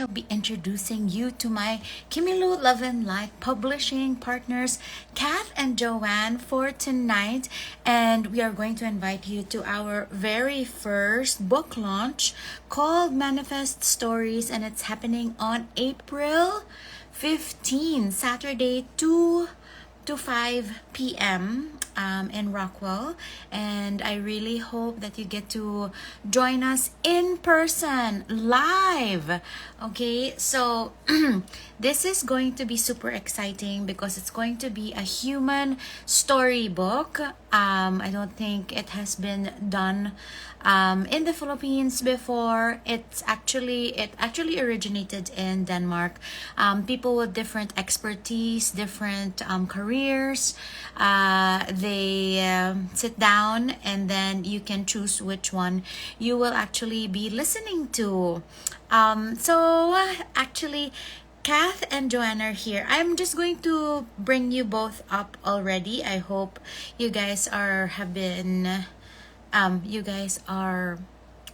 shall be introducing you to my Kimilu Love and Light publishing partners, Kath and Joanne, for tonight. And we are going to invite you to our very first book launch called Manifest Stories, and it's happening on April 15, Saturday, 2 to 5 p.m. In Rockwell. And I really hope that you get to join us in person, live. Okay, so this is going to be super exciting because it's going to be a human storybook. I don't think it has been done in the Philippines before. It actually originated in Denmark. People with different expertise, different careers, they sit down and then you can choose which one you will actually be listening to. Actually, Kath and Joanna are here. I'm just going to bring you both up already. I hope you guys are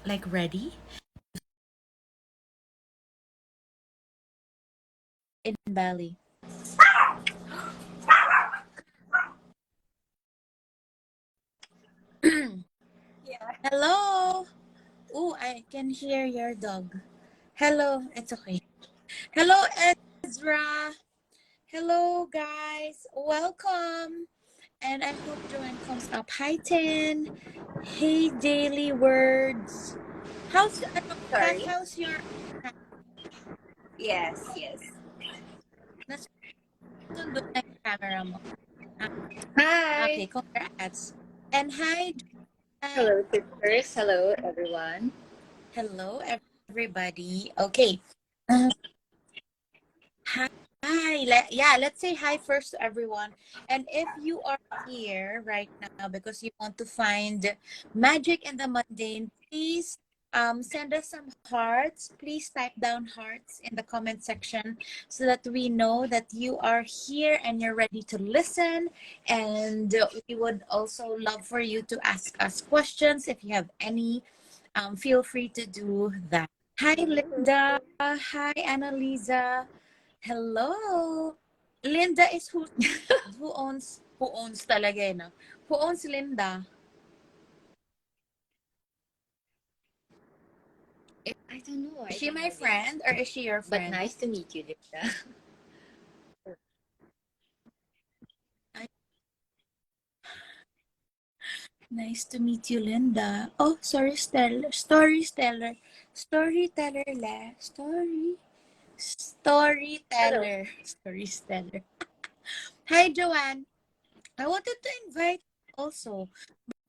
like ready in Bali. Hello. Oh, I can hear your dog. Hello. It's okay. Hello, Ezra. Hello, guys. Welcome. And I hope Joanne comes up. Hi, Tin. Hey, Daily Words. Kath, Sorry. how's your... Yes, yes. Nasundo na yung camera mo. Ah, Hi. okay, congrats. And hi, Joanne. Hello, sisters. Hello, everyone. Hello, everybody. Okay. Uh, Hi. Yeah, let's say hi first to everyone. And if you are here right now because you want to find magic in the mundane, please send us some hearts. Please type down hearts in the comment section so that we know that you are here and you're ready to listen. And we would also love for you to ask us questions if you have any. Feel free to do that. Hi, Linda. Hi, Annalisa. Hello. Linda is who owns talaga eh, no? Who owns Linda? I don't know. Is I she don't my know, Linda. friend or is she your But friend? nice to meet you, Linda. Ay, nice to meet you, Linda. Oh, sorry, Storyteller. Storyteller la. Hello. Storyteller. Storyteller. Hi, Joanne. I wanted to invite also.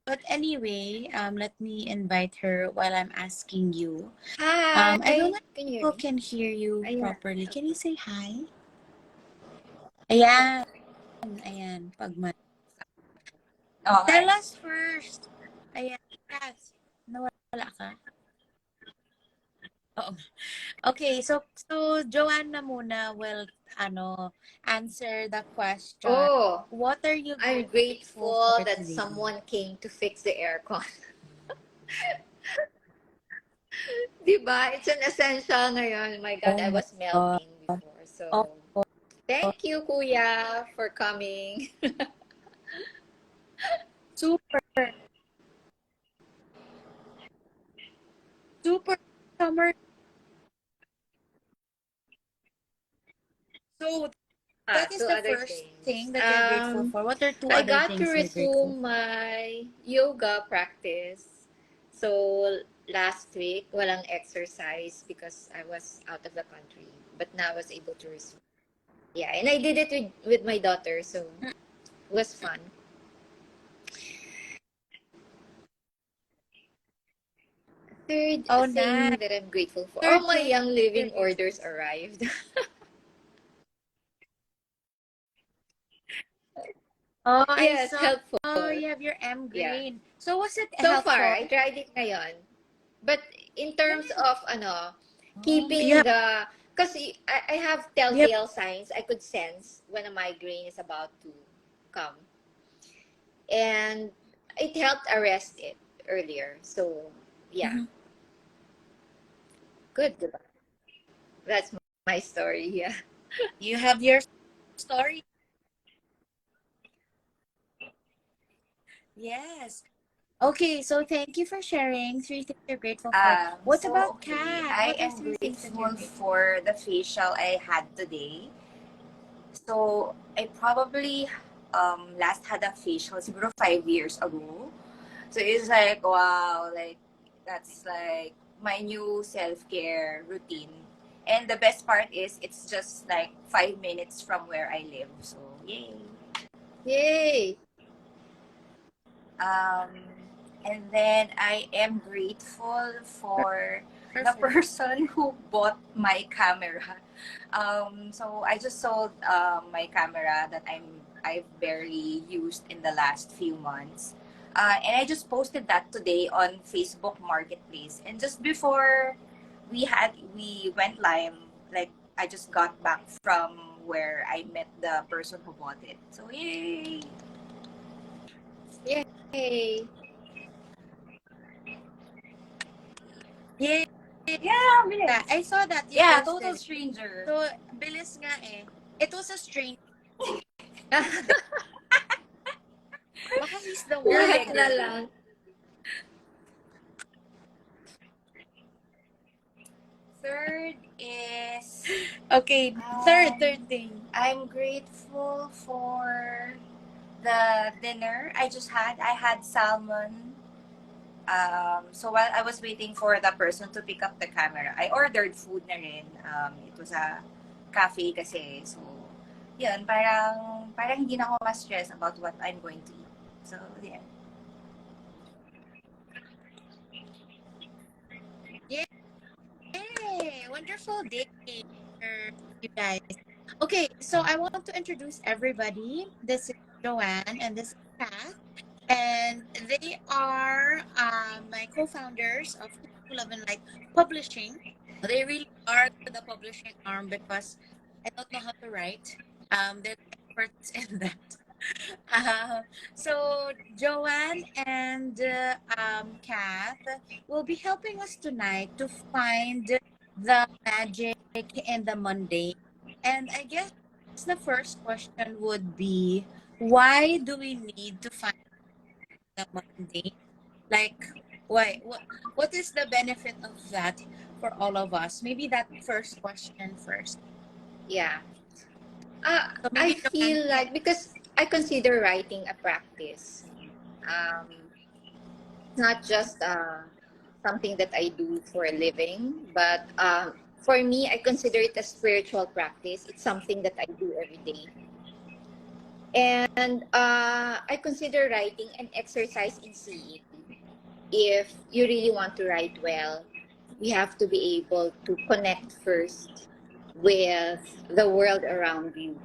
But anyway, let me invite her while I'm asking you. Hi. I don't know Can if you hear people me? can hear you Ayan. properly. Can you say hi? Ayan, ayan. Okay. Tell us first. Ayan, Cass. Nawala ka? Oo. Okay, so Joanna muna will answer the question. Oh, What are you I'm grateful grateful for that today? someone came to fix the aircon. Diba? It's an essential ngayon. My God, Oh I my was God. melting before. Oh, So, thank you, Kuya, for coming. super, super summer. So that is Two the other first things. thing that you're grateful for. What are two I other got to things you're grateful resume my yoga practice. So, last week, walang exercise because I was out of the country. But now I was able to resume. Yeah, and I did it with my daughter, so for? it was fun. Third Oh, thing nice. that I'm grateful for. Third All my thing Young you're Living grateful orders for. arrived. Oh, I Yes, saw. helpful. Oh, you have your M Yeah. green. So was it So far, helpful? I tried it ngayon. But in terms Really? of Oh, keeping the because I have you have, telltale signs I could sense when a migraine is about to come, and it helped arrest it earlier. So yeah, Mhm. good, diba? That's my story. Yeah. You have your story. Yes. Okay, so thank you for sharing three things you're grateful for. What So about okay, Kat? I What are am three things that you're grateful grateful for the facial I had today. So I probably last had a facial siguro 5 years ago. So it's like wow, like that's like my new self-care routine. And the best part is it's just like 5 minutes from where I live. So yay. Yay. Um, and then I am grateful for? for the Perfect. person who bought my camera. So I just sold my camera that I've barely used in the last few months. And I just posted that today on Facebook Marketplace. And just before we went live, like I just got back from where I met the person who bought it. So yay! Yay. Yeah, Yeah, bilis. I saw that you Yeah, posted total it. stranger. So, bilis nga eh. It was a strange. Baka he's the Really one. a Lahat na girly. lang. Third is Okay, um, third thing. I'm grateful for the dinner I just had. I had salmon. So while I was waiting for the person to pick up the camera, I ordered food na rin. It was a cafe kasi. So, yun, parang hindi na ako ma-stress about what I'm going to eat. So, yeah. Yay! Wonderful day, you guys. Okay, so I want to introduce everybody. This is Joanne and this is Kath. And they are my co-founders of Love and Light Publishing. They really are the publishing arm because I don't know how to write. They're experts in that. So Joanne and Kath will be helping us tonight to find the magic in the mundane. And I guess the first question would be, why do we need to find the mundane? Like, why? What is the benefit of that for all of us? Maybe that first question first. Yeah. So I maybe Joanne feel can. like because I consider writing a practice. It's not just something that I do for a living, but for me, I consider it a spiritual practice. It's something that I do every day. And I consider writing an exercise in seeing. If you really want to write well, you have to be able to connect first with the world around you.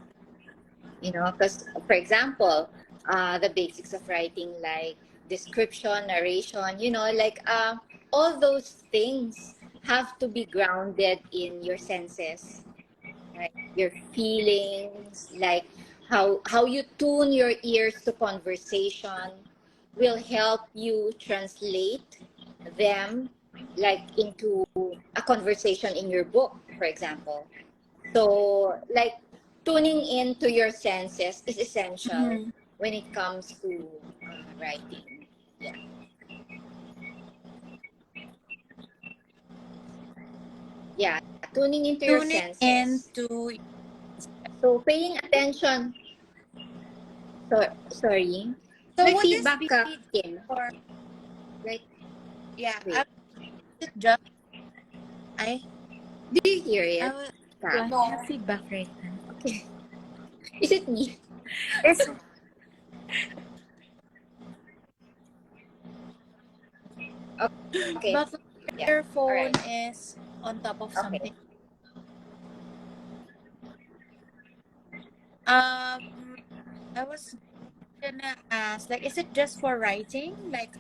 You know, because, for example, the basics of writing, like description, narration, like all those things have to be grounded in your senses, right? Your feelings, like how you tune your ears to conversation will help you translate them like into a conversation in your book, for example. So like tuning into your senses is essential Mhm. when it comes to writing. Yeah. Yeah, tuning into your Tuning senses. into. So paying attention. Sorry. So May would this feedback be ka, Kim. for? Like, Yeah, wait. is it just I? Do you hear I it, will. Do Kat? I No. have feedback right now? Okay. Is it me? It's Okay. but Yeah. your All phone right. is on top of Okay. something. Um, I was gonna ask, like, is it just for writing, like,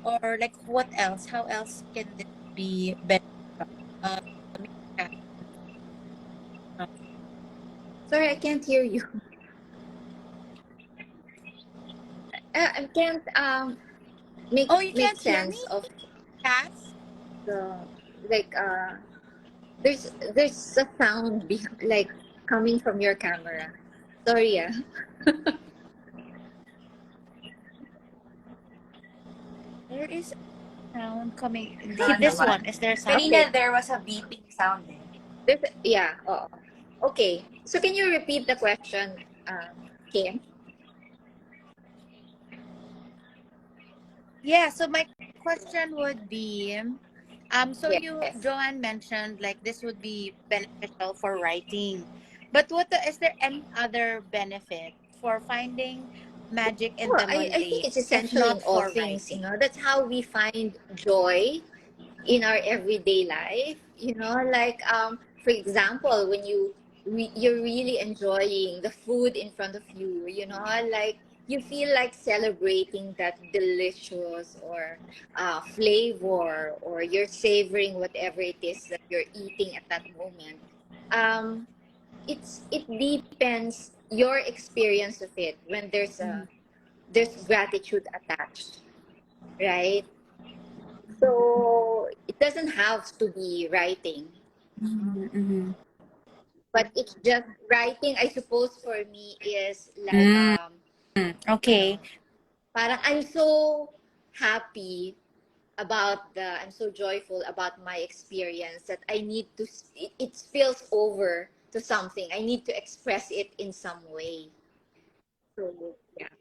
or like what else? How else can this be beneficial? Maybe Kat can- Sorry, I can't hear you. I can't make Oh, you make can't hear me, sense of Kat? the like there's a sound like coming from your camera. Sorry, yeah. There is a sound coming. No This naman. one, is there a sound? Okay. Kanina there was a beeping sound eh. Yeah. Oh. Okay. So can you repeat the question, Kim? Yeah, so my question would be, so you, Yes. Joanne, mentioned like this would be beneficial for writing, but is there any other benefit for finding magic in Well, the I think mundane, it's if essential in not all for things. writing? That's how we find joy in our everyday life. Like for example, when you're really enjoying the food in front of you. Like you feel like celebrating that delicious or flavor, or you're savoring whatever it is that you're eating at that moment. um it depends your experience of it when there's gratitude attached, right? So it doesn't have to be writing, Mm-hmm. but it's just writing. I suppose for me is like Mm, okay. ano, parang I'm so joyful about my experience that I need to. It spills over to something. I need to express it in some way. So yeah,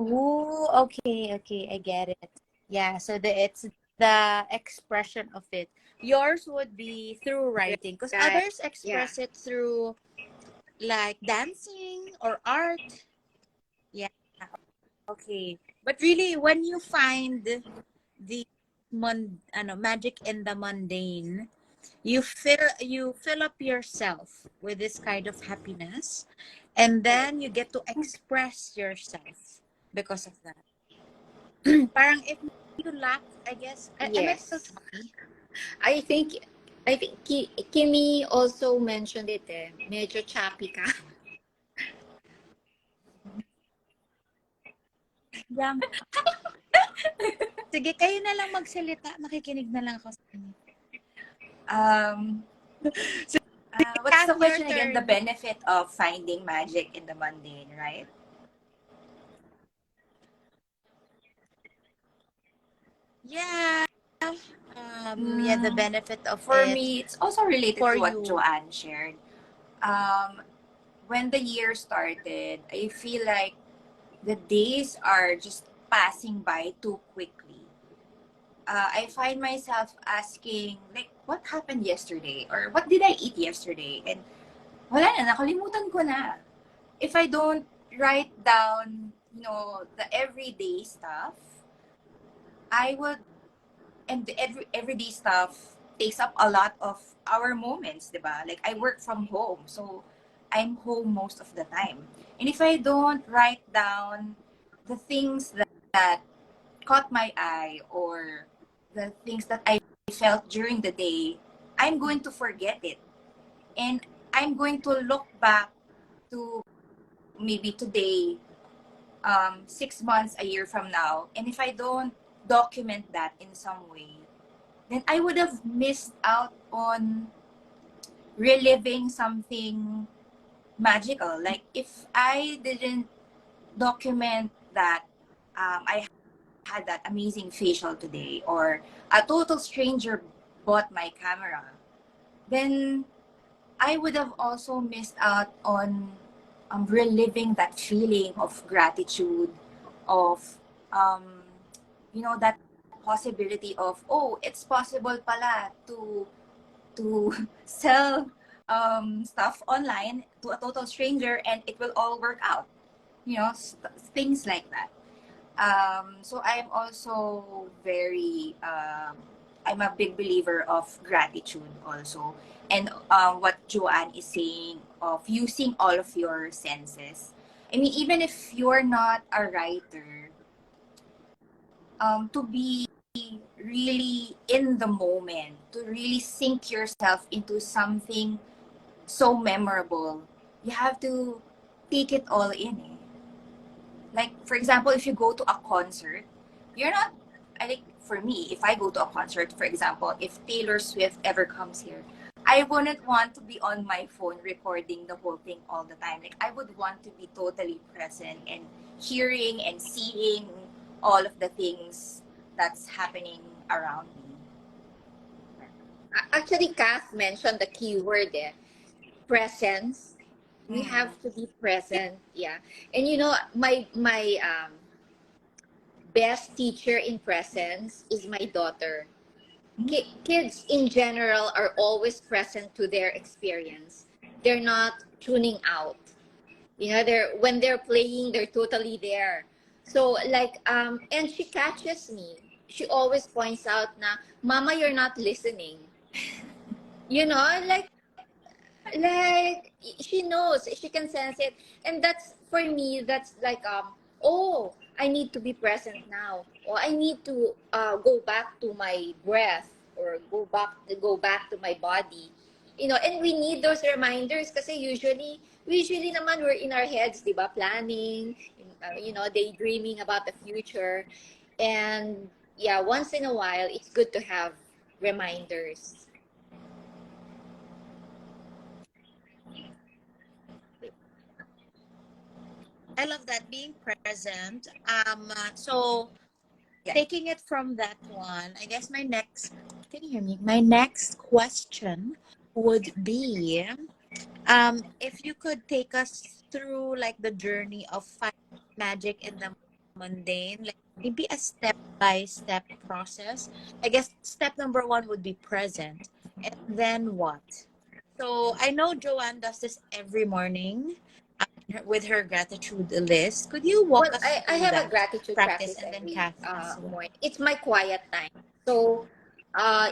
Ooh, okay, okay, I get it. Yeah, so it's the expression of it. Yours would be through writing, because right. others Yeah, express it through like dancing or art. Yeah, okay. But really, when you find the magic in the mundane, you fill up yourself with this kind of happiness, and then you get to express yourself because of that. Parang if you lack, I guess, am I still yes. choppy? I think Kimi also mentioned it eh. Medyo choppy ka. Yang, sige, kayo na lang magsalita. Makikinig na lang ako sa inyo. Um, So, what's Kath, the your question again? The turn. benefit of finding magic in the mundane, right? Yeah. Yeah, the benefit of For it me, it's also related for to what you. Joanne shared. Um, when the year started, I feel like the days are just passing by too quickly. I find myself asking, like, what happened yesterday? Or what did I eat yesterday? And wala na, nakalimutan ko na. If I don't write down, the everyday stuff, I would, and the everyday stuff takes up a lot of our moments, diba? Like, I work from home, so I'm home most of the time. And if I don't write down the things that caught my eye, or the things that I felt during the day, I'm going to forget it. And I'm going to look back to maybe today, 6 months, a year from now. And if I don't document that in some way, then I would have missed out on reliving something magical. Like, if I didn't document that I had that amazing facial today, or a total stranger bought my camera, then I would have also missed out on reliving that feeling of gratitude, of um, that possibility of, oh, it's possible pala to sell stuff online to a total stranger, and it will all work out. Things like that. So I'm also I'm a big believer of gratitude also. And what Joanne is saying of using all of your senses. I mean, even if you're not a writer, to be really in the moment, to really sink yourself into something so memorable, you have to take it all in. Like, for example, if you go to a concert, you're not, I think, for me, if I go to a concert, for example, if Taylor Swift ever comes here, I wouldn't want to be on my phone recording the whole thing all the time. Like, I would want to be totally present and hearing and seeing all of the things that's happening around me. Actually, Kath mentioned the key word, presence. We Mm. have to be present. Yeah. And my best teacher in presence is my daughter. Kids in general are always present to their experience. They're not tuning out. They're when they're playing, they're totally there. So like and she catches me. She always points out na, "Mama, you're not listening." You know, like she knows, she can sense it. And that's, for me, that's like, oh, I need to be present now, or I need to go back to my breath, or go back to my body. And we need those reminders, kasi usually naman we're in our heads, di ba, planning, daydreaming about the future. And yeah, once in a while it's good to have reminders. I love that, being present. So Yeah. taking it from that one, I guess my next, can you hear me? My next question would be, if you could take us through like the journey of finding magic in the mundane, like maybe a step by step process. I guess step number one would be present. And then what? So I know Joanne does this every morning, with her gratitude list. Could you Well, walk us I through have a that gratitude practice, practice and then every Kath as well? morning. It's my quiet time. So,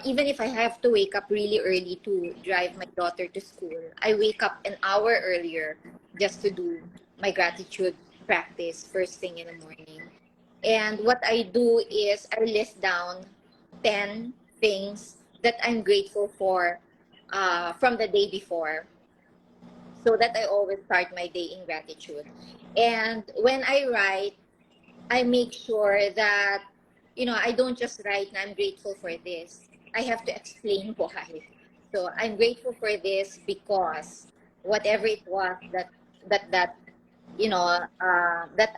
even if I have to wake up really early to drive my daughter to school, I wake up an hour earlier just to do my gratitude practice first thing in the morning. And what I do is I list down 10 things that I'm grateful for from the day before, so that I always start my day in gratitude. And when I write, I make sure that, I don't just write na I'm grateful for this. I have to explain why. So I'm grateful for this because whatever it was that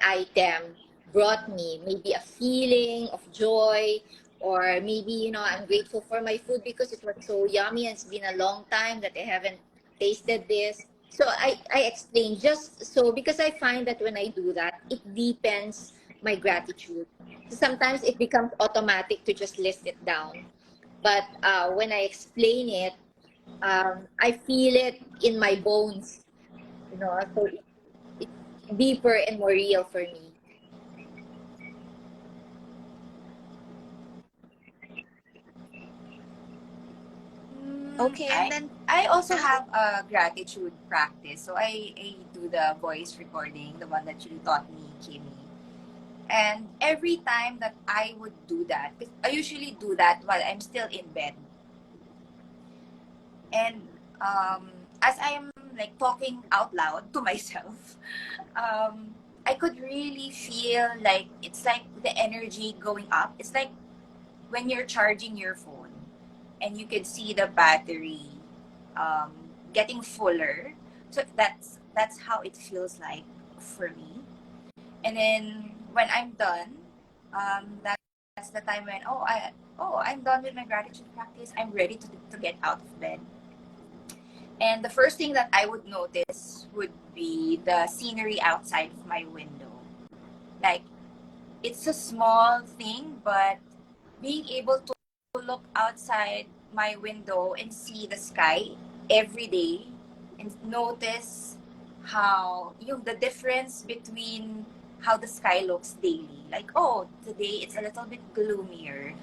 item brought me, maybe a feeling of joy, or maybe, I'm grateful for my food because it was so yummy and it's been a long time that I haven't tasted this. So I explain, just so, because I find that when I do that, it deepens my gratitude. So sometimes it becomes automatic to just list it down. But when I explain it, I feel it in my bones, so it's deeper and more real for me. Okay, and I then I also Kath? have a gratitude practice. So I do the voice recording, the one that you taught me, Kimmy. And every time that I would do that, 'cause I usually do that while I'm still in bed. And as I am like talking out loud to myself, I could really feel like it's like the energy going up. It's like when you're charging your phone and you can see the battery um, getting fuller. So that's how it feels like for me. And then when I'm done, that's the time when I'm done with my gratitude practice. I'm ready to get out of bed. And the first thing that I would notice would be the scenery outside of my window. Like, it's a small thing, but being able to look outside my window and see the sky every day and notice how the difference between how the sky looks daily. Like, oh, today it's a little bit gloomier,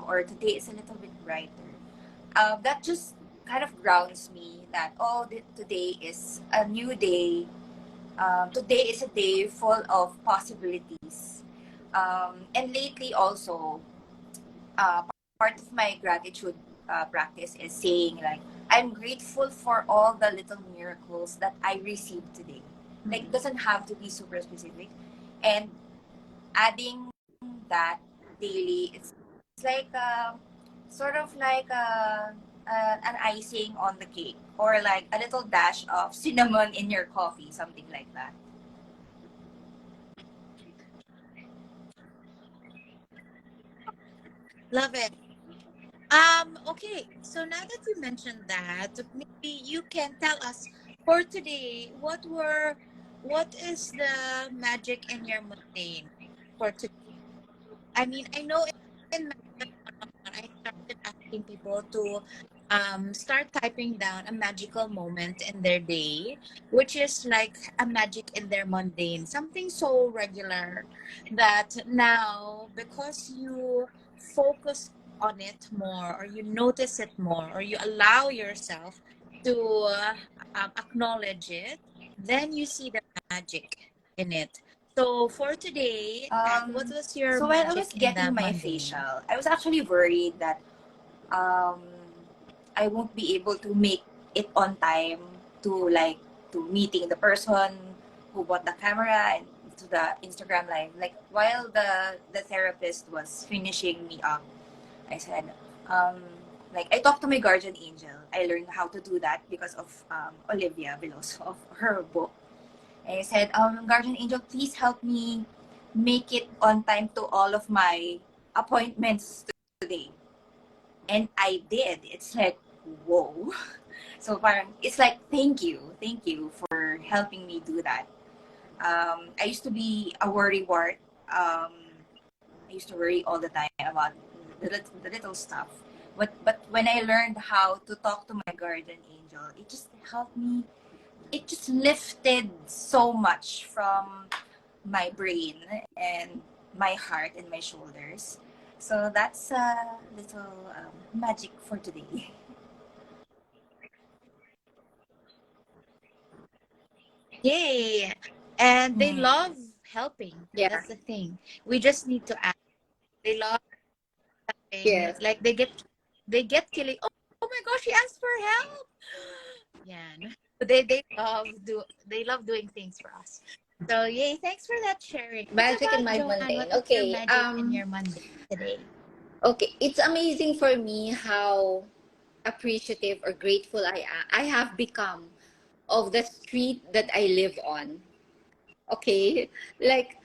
or today it's a little bit brighter. That just kind of grounds me that, oh, today is a new day. Today is a day full of possibilities. And lately also, uh, part of my gratitude practice is saying, like, I'm grateful for all the little miracles that I received today. Like, it doesn't have to be super specific. And adding that daily, like sort of like an icing on the cake, or like a little dash of cinnamon in your coffee, something like that. Love it. Okay, so now that you mentioned that, maybe you can tell us for today what is the magic in your mundane for today? I mean, I know in I started asking people to start typing down a magical moment in their day, which is like a magic in their mundane, something so regular that now, because you focus on it more, or you notice it more, or you allow yourself to acknowledge it, then you see the magic in it. So for today, Kat, what was your So while I was magic in the getting my mundane? facial, I was actually worried that um, I won't be able to make it on time to like to meeting the person who bought the camera and to the Instagram live. Like while the therapist was finishing me up, I said, um, like I talked to my guardian angel. I learned how to do that because of Olivia Veloso of her book. And I said, guardian angel, please help me make it on time to all of my appointments today. And I did. It's like, whoa. So parang, it's like, thank you for helping me do that. I used to be a worrywart. I used to worry all the time about the little stuff. But when I learned how to talk to my guardian angel, it just helped me. It just lifted so much from my brain and my heart and my shoulders. So that's a little magic for today. Yay! And they love Yes. helping. Yeah. That's the thing. We just need to ask. They love helping. Yes. Like they get killing. Oh, oh my gosh, she asked for help. Yeah. No. They love doing things for us. So yay, thanks for that sharing. What Magic in about my Joanne? mundane. What is your Okay. magic in your Monday today? Okay. It's amazing for me how appreciative or grateful I have become of the street that I live on. Okay. Like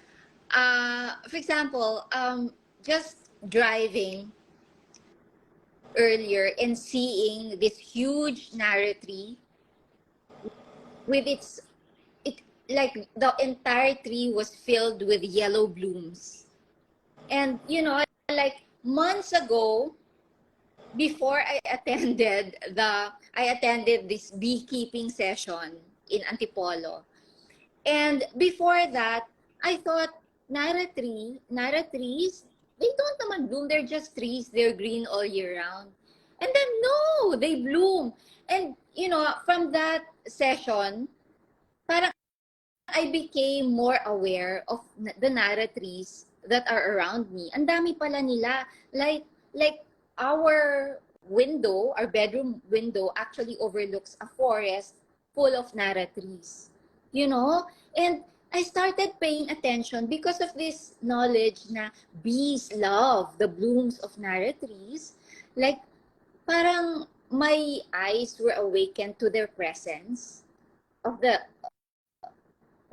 for example, just driving earlier and seeing this huge narrow tree with it like the entire tree was filled with yellow blooms. And like months ago, before I attended this beekeeping session in Antipolo. And before that, I thought Nara trees, they don't naman bloom. They're just trees. They're green all year round. And then no, they bloom. And from that session, parang I became more aware of the Nara trees that are around me. Ang dami pala nila. Like our window, our bedroom window actually overlooks a forest full of Nara trees. You know? And I started paying attention because of this knowledge na bees love the blooms of Nara trees. Like, parang my eyes were awakened to their presence of the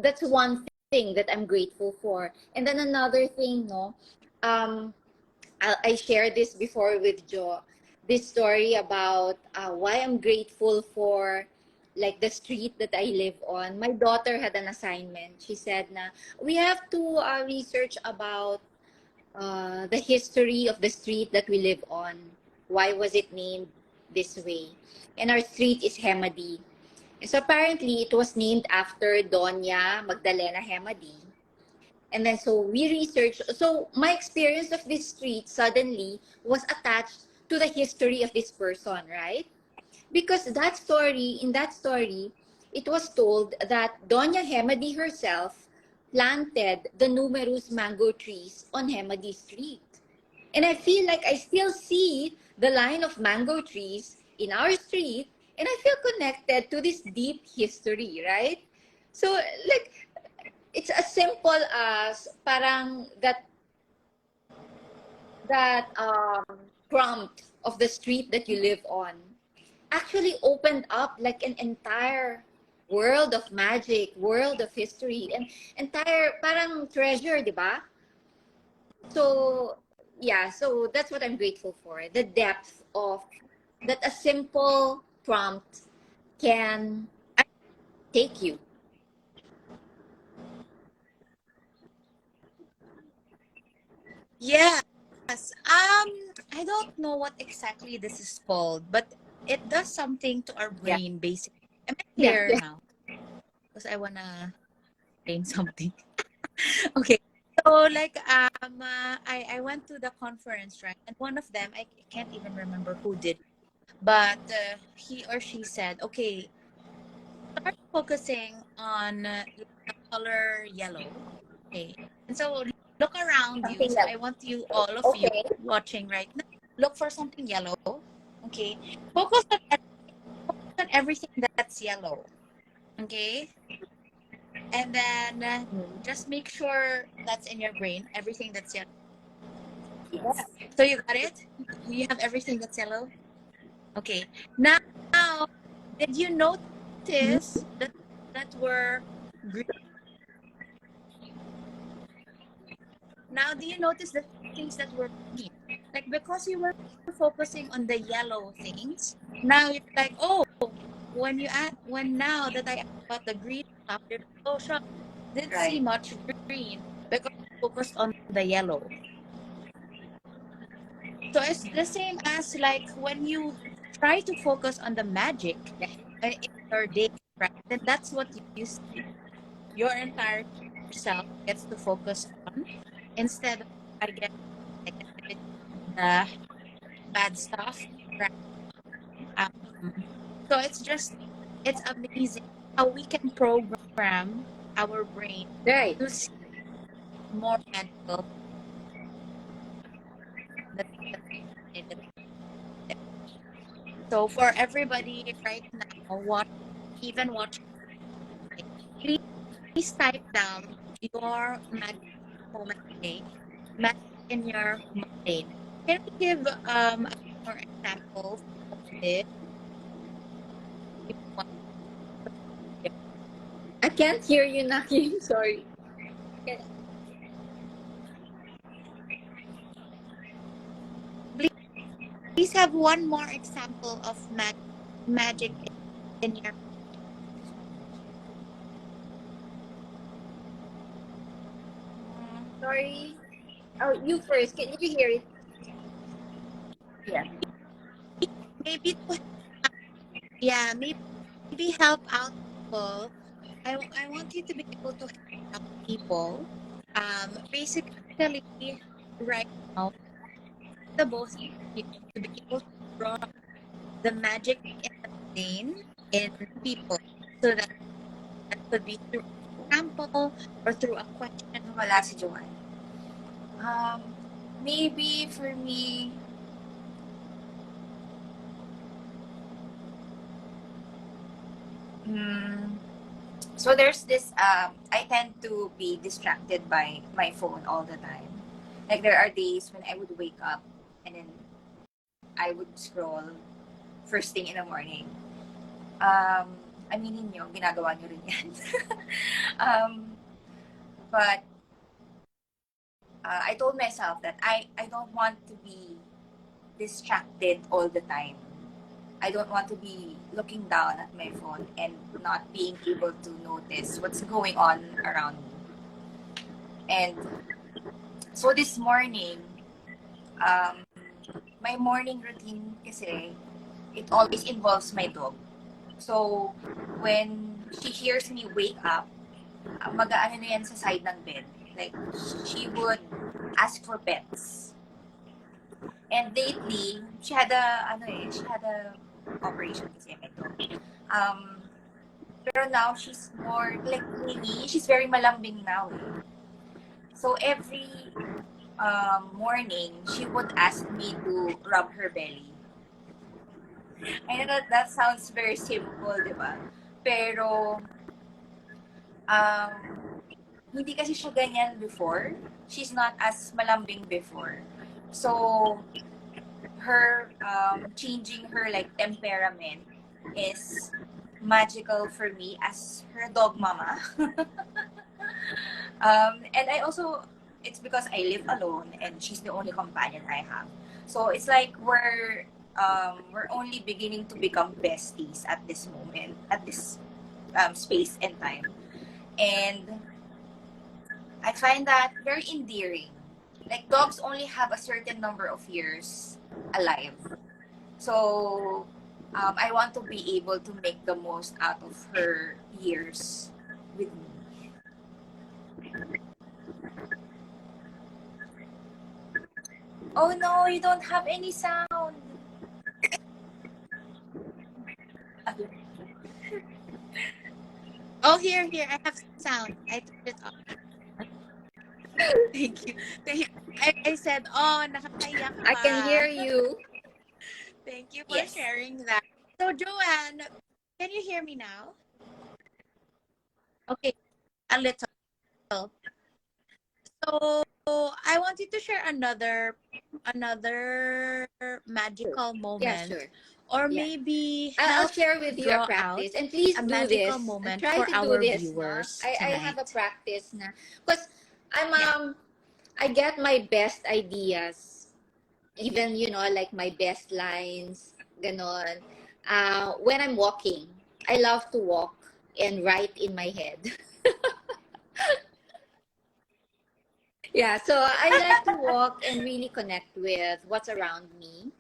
that's one thing that I'm grateful for. And then another thing, no, um, I shared this before with Jo. This story about why I'm grateful for like the street that I live on. My daughter had an assignment. She said na we have to research about the history of the street that we live on. Why was it named this way? And our street is Hemadi. So apparently, it was named after Doña Magdalena Hemadi. And then so we researched. So my experience of this street suddenly was attached to the history of this person, right? Because in that story, it was told that Doña Hemadi herself planted the numerous mango trees on Hemadi Street. And I feel like I still see the line of mango trees in our street, and I feel connected to this deep history, right? So, like, it's as simple as parang that prompt of the street that you live on actually opened up like an entire world of magic, world of history, and entire parang treasure, di ba? So yeah, so that's what I'm grateful for. The depth of that a simple prompt can take you. Yes. I don't know what exactly this is called, but it does something to our Yeah. brain basically. Am I Yeah. clear Yeah. now? Because I wanna explain something. Okay. So like I went to the conference, right? And one of them, I can't even remember who did, but he or she said, "Okay, start focusing on the color yellow." Okay. And so look around you. Something So that I want you, all of you okay. watching right now, look for something yellow. Okay. Focus on everything that's yellow. Okay. And then Mm. just make sure that's in your brain, everything that's yellow. Yeah. So you got it? You have everything that's yellow? Okay. Now, did you notice that were green? Now, do you notice the things that were green? Like because you were focusing on the yellow things, now you're like, oh, when now that I asked about the green stuff, you're like, oh, sure, didn't see Right. much green because you focused on the yellow. So it's the same as like when you try to focus on the magic Yeah. in your day, right? Then that's what you see. Your entire self gets to focus on instead of, I guess, negativity, the bad stuff, right? Um, so it's amazing how we can program our brain Right. to see more magical than the negative. So for everybody right now, even watching, please type down your magic moment today, magic in your mundane. Can we give more examples of this? If you want to I can't hear you, Nakim. Sorry. Can- give. Please have one more example of magic in your. Sorry. Oh, you first. Can you hear it? Yeah. Maybe to, yeah, maybe help out people. I want you to be able to help out people. Basically, right now, the both of you to be able to draw the magic and the pain in people, so that could be through an example or through a question. Wala si Joanne. Um, Maybe for me, hmm, so there's this, I tend to be distracted by my phone all the time. Like there are days when I would wake up and then I would scroll first thing in the morning. Um, Aminin nyo, ginagawa nyo rin yan. um, but I told myself that I don't want to be distracted all the time. I don't want to be looking down at my phone and not being able to notice what's going on around me. And so this morning, um, my morning routine kasi, it always involves my dog. So, when she hears me wake up, mag-aano na yan sa side ng bed. Like, she would ask for pets. And lately, she had a operation kasi may dog. Pero now, she's more, like Nini, she's very malambing now eh. So, every morning, she would ask me to rub her belly. I know that that sounds very simple, di ba? Pero, um, hindi kasi siya ganyan before. She's not as malambing before. So her changing her like temperament is magical for me as her dog mama. And I also, it's because I live alone and she's the only companion I have. So it's like we're only beginning to become besties at this moment, at this space and time. And I find that very endearing. Like dogs only have a certain number of years alive. So I want to be able to make the most out of her years with me. Oh no, you don't have any sound. Oh, here. I have sound. I turned it off. Thank you. I said, oh, nakakaiyak I can pa. hear you. Thank you for Yes. sharing that. So, Joanne, can you hear me now? Okay, a little. So, I wanted to share another Sure. magical Yeah, moment, sure. or Yeah. maybe I'll help share with you a draw out practice. And please a do magical this. moment Try for to do our this, no? viewers I have a tonight. practice na. Because I'm Yeah. I get my best ideas, even, like my best lines, ganon. When I'm walking, I love to walk and write in my head. Yeah, so I like to walk and really connect with what's around me.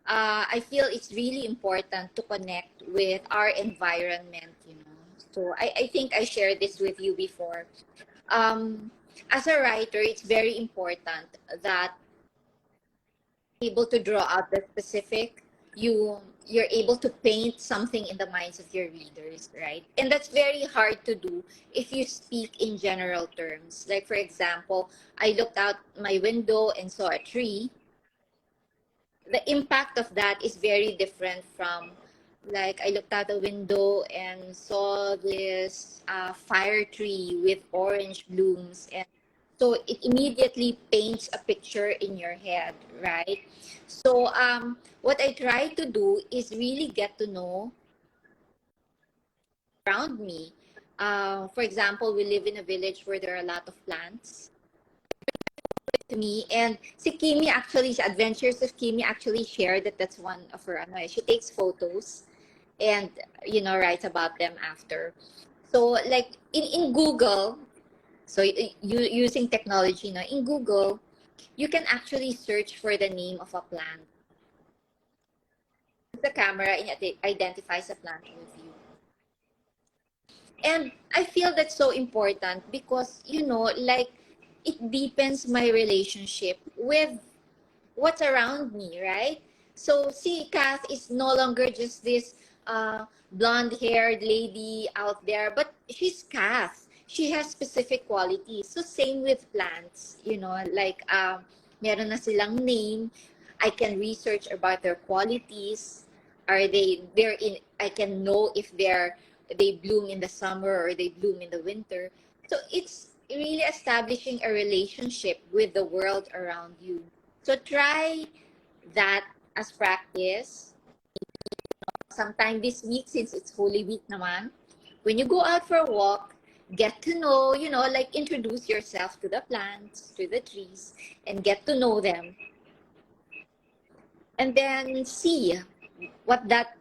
I feel it's really important to connect with our environment. So I think I shared this with you before. As a writer, it's very important that able to draw out the specific, you're able to paint something in the minds of your readers, right? And that's very hard to do if you speak in general terms. Like, for example, I looked out my window and saw a tree. The impact of that is very different from, like, I looked out the window and saw this fire tree with orange blooms, and so it immediately paints a picture in your head, right? So what I try to do is really get to know around me. For example, we live in a village where there are a lot of plants to me. And si Kimi actually, sa Adventures of Kimi actually shared that that's one of her, she takes photos and, writes about them after. So like in Google, so you using technology, in Google, you can actually search for the name of a plant. The camera and it identifies a plant with you. And I feel that's so important because, like it deepens my relationship with what's around me, right? So see, Kath is no longer just this blonde-haired lady out there, but she's Kath. She has specific qualities. So same with plants, like meron na silang name. I can research about their qualities. Are they're in? I can know if they bloom in the summer or they bloom in the winter. So it's really establishing a relationship with the world around you. So try that as practice sometime this week since it's Holy Week naman. When you go out for a walk, get to know, like introduce yourself to the plants, to the trees, and get to know them. And then see what that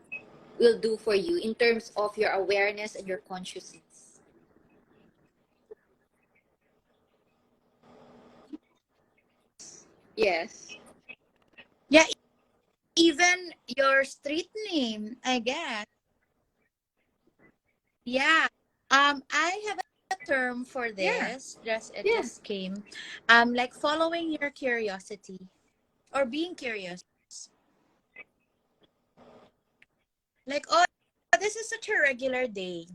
will do for you in terms of your awareness and your consciousness. Yes. Yeah, even your street name, I guess. Yeah. I have a term for Yeah. this. It Yeah. just came. Like following your curiosity or being curious. Like, oh, this is such a regular day.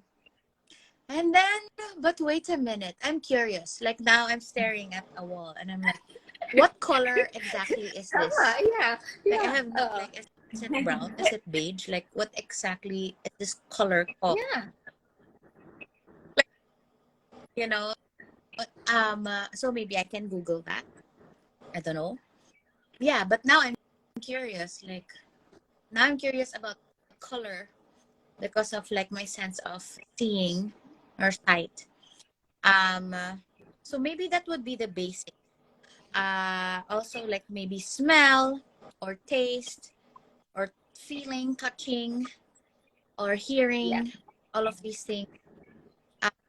And then, but wait a minute, I'm curious. Like now I'm staring at a wall and I'm like, what color exactly is Tama, this? yeah. Like I Yeah. have no, like, is it brown? Is it beige? Like what exactly is this color called? Yeah. You know, so maybe I can Google that. I don't know. Yeah, but now I'm curious. Like now I'm curious about color because of like my sense of seeing or sight. Um, uh, so maybe that would be the basic. Also like maybe smell or taste or feeling, touching or Yeah. hearing, all of these things.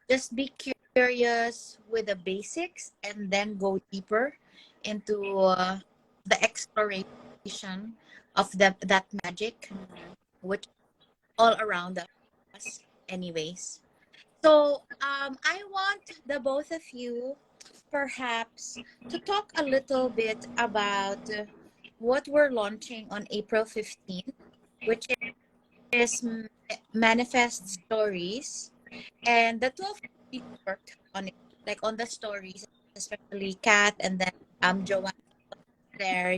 Just be curious with the basics and then go deeper into the exploration of that magic, which all around us, anyways. So, I want the both of you perhaps to talk a little bit about what we're launching on April 15th, which is Manifest Stories. And the two of you worked on it, like on the stories, especially Kat and then Joanne there,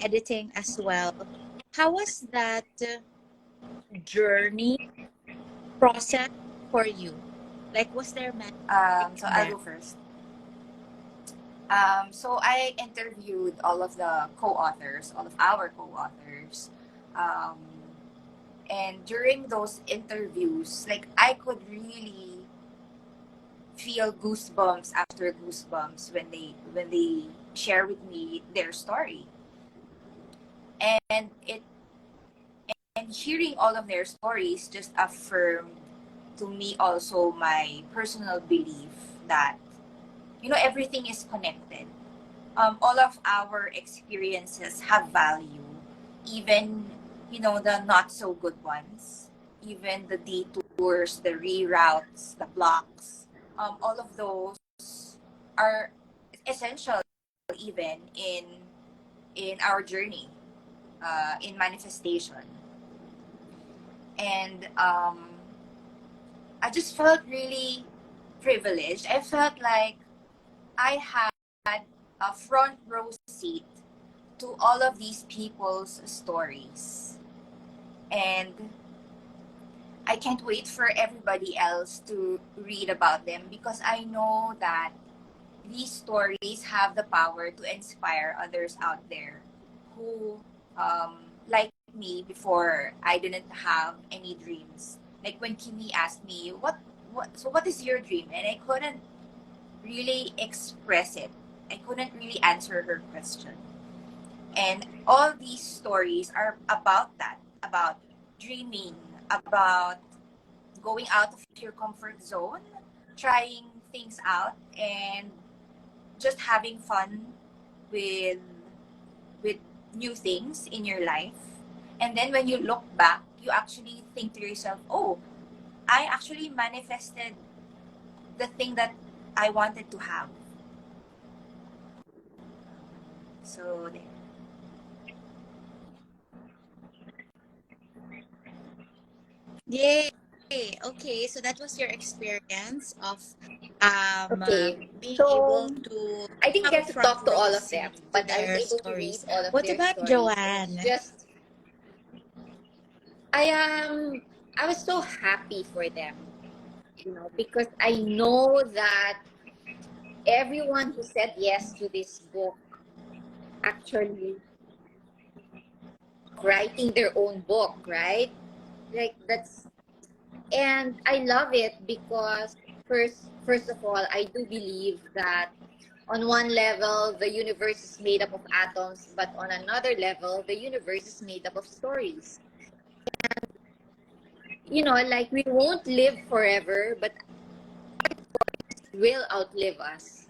editing as well. How was that journey process for you? Like, was there magic So I'll there? go first. So I interviewed all of the co-authors, all of our co-authors. Um, and during those interviews, like I could really feel goosebumps after goosebumps when they share with me their story. And it and hearing all of their stories just affirmed to me also my personal belief that everything is connected. All of our experiences have value, even the not so good ones, even the detours, the reroutes, the blocks. All of those are essential even in our journey in manifestation. And I just felt really privileged. I felt like I had a front row seat to all of these people's stories. And I can't wait for everybody else to read about them because I know that these stories have the power to inspire others out there who, like me, before I didn't have any dreams. Like when Kimi asked me, what is your dream? And I couldn't really express it. I couldn't really answer her question. And all these stories are about that, about dreaming, about going out of your comfort zone, trying things out, and just having fun with with new things in your life. And then when you look back, you actually think to yourself, "Oh, I actually manifested the thing that I wanted to have." So there. Yay! Okay, so that was your experience of Okay. being able So to I didn't have a get to front talk to row all of them, seat to but I was their able to read stories. all of What their about stories, and it's Joanne? just I am I was so happy for them, because I know that everyone who said yes to this book actually writing their own book, right? Like that's and I love it because first of all, I do believe that on one level the universe is made up of atoms, but on another level the universe is made up of stories. Like we won't live forever, but will outlive us.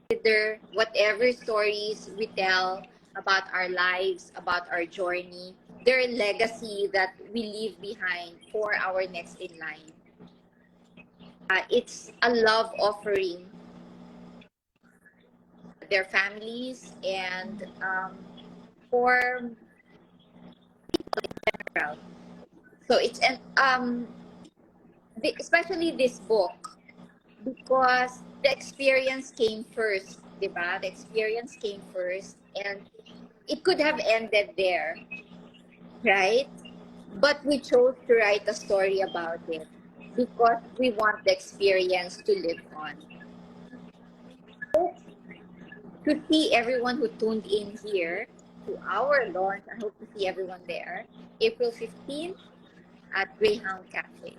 Consider whatever stories we tell about our lives, about our journey, their legacy that we leave behind for our next in line. It's a love offering their families and for crowd. So it's an especially this book because the experience came first, diba? The experience came first, and it could have ended there, right? But we chose to write a story about it because we want the experience to live on. to see everyone who tuned in here to our launch. I hope to see everyone there. April 15th at Greyhound Cafe.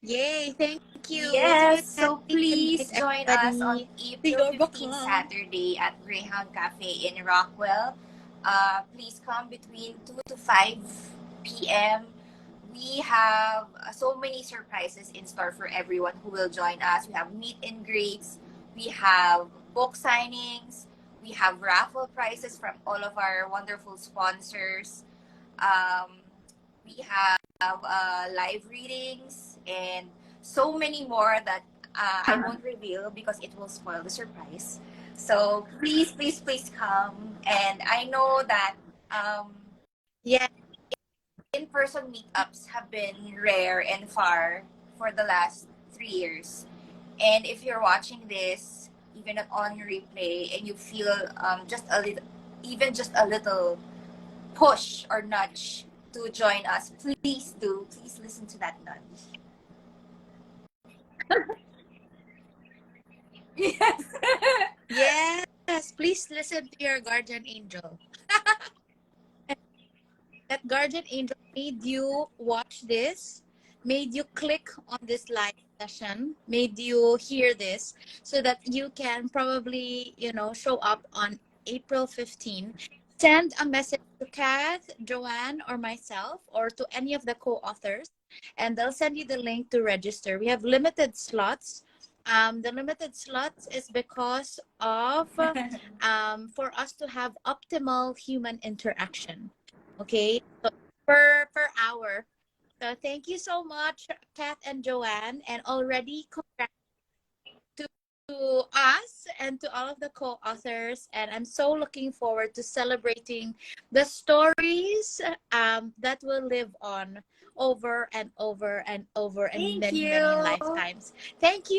Yay, thank you. See you Yes, so tonight, please join us on everybody. See April you 15th, bakla. Saturday at Greyhound Cafe in Rockwell. Please come between 2 to 5 p.m. We have so many surprises in store for everyone who will join us. We have meet and greets, we have book signings, we have raffle prizes from all of our wonderful sponsors. Um, we have live readings and so many more that I won't reveal because it will spoil the surprise. So please, please, please come. And I know that Yeah. in-person meetups have been rare and far for the last 3 years. And if you're watching this, even on replay, and you feel just a little, even just a little push or nudge to join us, please do. Please listen to that nudge. Yes. Yes, please listen to your guardian angel. That guardian angel made you watch this, made you click on this live session, made you hear this so that you can probably, show up on April 15. Send a message to Kath, Joanne, or myself, or to any of the co-authors, and they'll send you the link to register. We have limited slots. The limited slots is because of for us to have optimal human interaction. Okay, so per hour. So thank you so much, Kat and Joanne, and already congrats to us and to all of the co-authors. And I'm so looking forward to celebrating the stories that will live on over and over and over and Thank many, many you. lifetimes. Thank you.